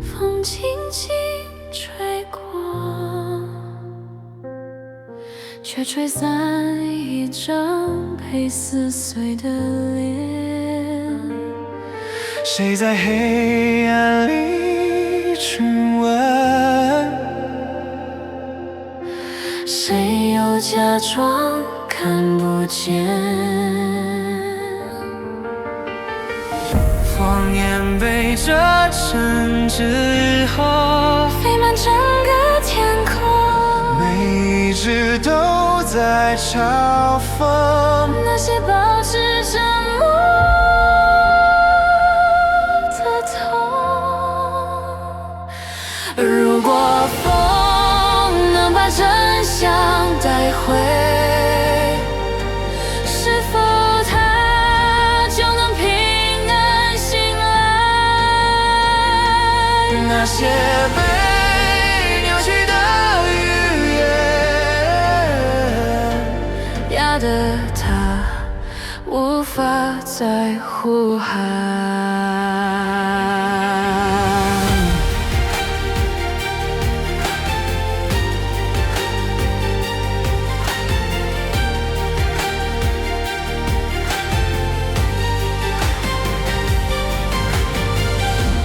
风轻轻吹过，却吹散一张被撕碎的脸。谁在黑暗里询问？谁又假装看不见？谎言被折成之后，飞满整个天空，每一只都在嘲讽那些保持沉默的痛。如果风能把真相带回，是否它就能平安醒来？那些被扭曲的语言，压得他无法再呼喊。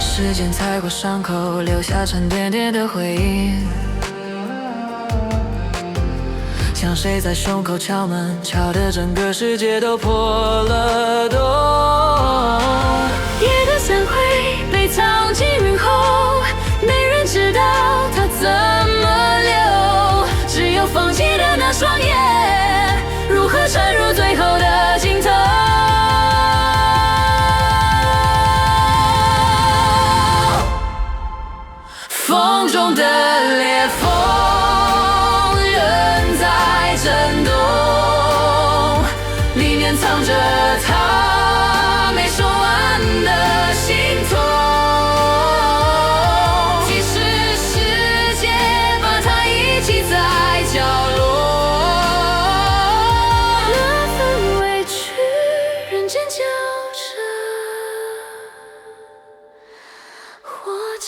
时间踩过伤口，留下沉甸甸的回忆。像谁在胸口敲门，敲得整个世界都破了洞。夜的散会被藏进云后，没人知道它怎么流。只有放弃的那双眼，如何沉入最后的尽头。风中的裂缝仍在震动，里面藏着他没说完的心痛。即使世界把它遗弃在角落，那份委屈仍尖叫着，活着。